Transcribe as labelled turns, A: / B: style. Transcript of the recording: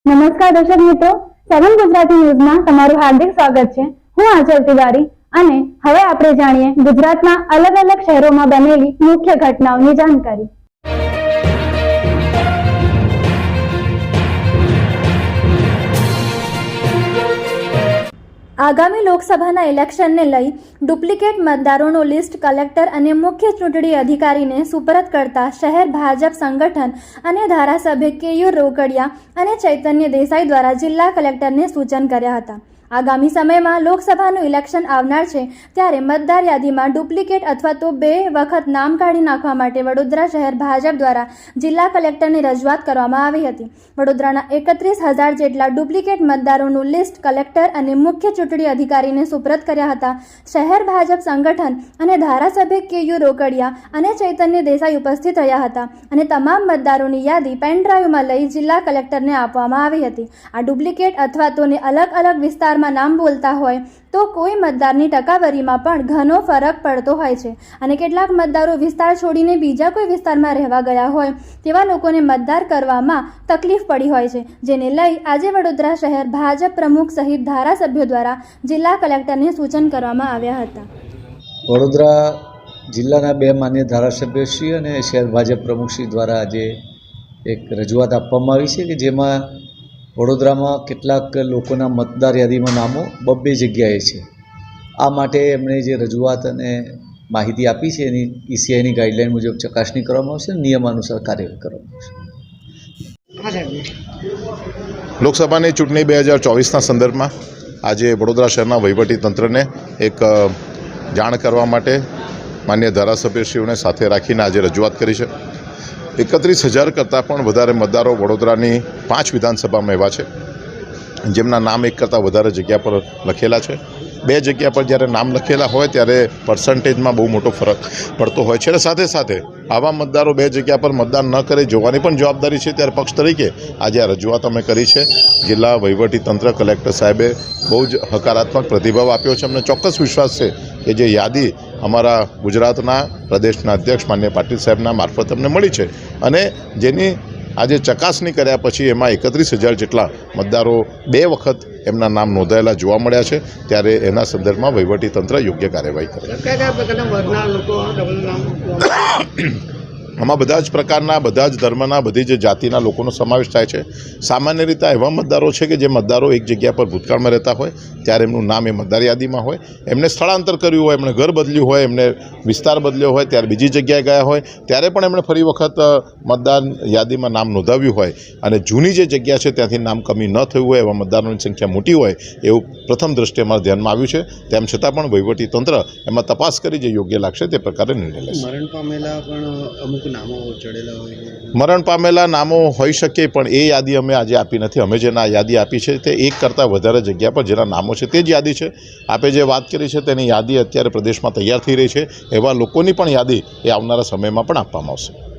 A: નમસ્કાર દર્શક મિત્રો, 7 ગુજરાતી ન્યૂઝમાં તમારું હાર્દિક સ્વાગત છે। હું આંચલ તિવારી અને હવે આપણે જાણીએ ગુજરાતના અલગ અલગ શહેરોમાં બનેલી મુખ્ય ઘટનાઓની જાણકારી। આગામી લોકસભાના ઇલેક્શનને લઈ ડુપ્લિકેટ મતદારોનું લિસ્ટ કલેક્ટર અને મુખ્ય ચૂંટણી અધિકારીને સુપરત કરતા શહેર ભાજપ સંગઠન અને ધારાસભ્ય કેયુર રોકડિયા અને ચૈતન્ય દેસાઈ દ્વારા જિલ્લા કલેક્ટરને સૂચન કર્યા હતા। આગામી સમયમાં લોકસભાનું ઇલેક્શન આવનાર છે ત્યારે મતદાર યાદીમાં ડુપ્લિકેટ અથવા તો 2 વખત નામ કાઢી નાખવા માટે વડોદરા શહેર ભાજપ દ્વારા જિલ્લા કલેક્ટરને રજૂઆત કરવામાં આવી હતી। વડોદરાના 31,000 જેટલા ડુપ્લિકેટ મતદારોનું લિસ્ટ કલેક્ટર અને મુખ્ય ચૂંટણી અધિકારીને સુપરત કર્યા હતા। શહેર ભાજપ સંગઠન અને ધારાસભ્ય કેયુર રોકડિયા અને ચૈતન્ય દેસાઈ ઉપસ્થિત રહ્યા હતા અને તમામ મતદારોની યાદી પેન ડ્રાઈવમાં લઈ જિલ્લા કલેક્ટરને આપવામાં આવી હતી। આ ડુપ્લિકેટ અથવા તોને અલગ અલગ વિસ્તારમાં નામ બોલતા હોય તો કોઈ મતદારની ટકાવારીમાં પણ ઘણો ફરક પડતો હોય છે અને કેટલાક મતદારો વિસ્તાર છોડીને બીજા કોઈ વિસ્તારમાં રહેવા ગયા હોય તેવા લોકોને મતદાર કરવામાં તકલીફ પડી હોય છે, જેને લઈ આજે વડોદરા શહેર ભાજપ પ્રમુખ સહિત ધારાસભ્યો દ્વારા જિલ્લા કલેક્ટરને સૂચન કરવામાં આવ્યા હતા।
B: વડોદરા જિલ્લાના 2 માન્ય ધારાસભ્યશ્રી અને શહેર ભાજપ પ્રમુખશ્રી દ્વારા આજે એક રજૂઆત આપવામાં આવી છે કે જેમાં વડોદરામાં કેટલાક લોકોના મતદાર યાદીમાં નામો 2 જગ્યાએ છે। આ માટે એમણે જે રજૂઆત અને માહિતી આપી છે એની ઈસીઆઈની ગાઈડલાઈન મુજબ ચકાસણી કરવામાં આવશે, નિયમાનુસાર કાર્યવાહી કરવામાં આવશે।
C: લોકસભાની ચૂંટણી 2024ના સંદર્ભમાં આજે વડોદરા શહેરના વહીવટીતંત્રને એક જાણ કરવા માટે માન્ય ધારાસભ્યશ્રીઓને સાથે રાખીને આજે રજૂઆત કરી છે। 31,000 કરતાં પણ વધારે મતદારો વડોદરાની 5 વિધાનસભામાં એવા છે જેમના નામ એક કરતાં વધારે જગ્યા પર લખેલા છે। 2 જગ્યા પર જ્યારે નામ લખેલા હોય ત્યારે પર્સન્ટેજમાં બહુ મોટો ફરક પડતો હોય છે અને સાથે સાથે આવા મતદારો 2 જગ્યા પર મતદાન ન કરે જોવાની પણ જવાબદારી છે। ત્યારે પક્ષ તરીકે આજે આ રજૂઆત અમે કરી છે। જિલ્લા વહીવટીતંત્ર કલેક્ટર સાહેબે બહુ જ હકારાત્મક પ્રતિભાવ આપ્યો છે। અમને ચોક્કસ વિશ્વાસ છે કે જે યાદી અમારા ગુજરાતના પ્રદેશના અધ્યક્ષ માન્ય પાટીલ સાહેબના મારફત અમને મળી છે અને જેની આજે ચકાસણી કર્યા પછી એમાં 31,000 જેટલા મતદારો 2 વખત એમના નામ નોંધાયેલા જોવા મળ્યા છે। ત્યારે એના સંદર્ભમાં વહીવટીતંત્ર યોગ્ય કાર્યવાહી કરે। આમાં બધા જ પ્રકારના, બધા જ ધર્મના, બધી જ જાતિના લોકોનો સમાવેશ થાય છે। સામાન્ય રીતે એવા મતદારો છે કે જે મતદારો એક જગ્યા પર ભૂતકાળમાં રહેતા હોય ત્યારે એમનું નામ એ મતદાર યાદીમાં હોય, એમને સ્થળાંતર કર્યું હોય, એમણે ઘર બદલ્યું હોય, એમને વિસ્તાર બદલ્યો હોય, ત્યારે બીજી જગ્યાએ ગયા હોય ત્યારે પણ એમણે ફરી વખત મતદાર યાદીમાં નામ નોંધાવ્યું હોય અને જૂની જે જગ્યા છે ત્યાંથી નામ કમી ન થયું હોય એવા મતદારોની સંખ્યા મોટી હોય એવું પ્રથમ દ્રષ્ટિએ અમારા ધ્યાનમાં આવ્યું છે। તેમ છતાં પણ વહીવટીતંત્ર એમાં તપાસ કરી જે યોગ્ય લાગશે તે પ્રકારે નિર્ણય લેશે। મરણ પામેલા નામો હોઈ શકે પણ એ યાદી અમે આજે આપી નથી। અમે જેના યાદી આપી છે તે 1 કરતાં વધારે જગ્યા પર જેના નામો છે તે જ યાદી છે। આપે જે વાત કરી છે તેની યાદી અત્યારે પ્રદેશમાં તૈયાર થઈ રહી છે। એવા લોકોની પણ યાદી એ આવનારા સમયમાં પણ આપવામાં આવશે।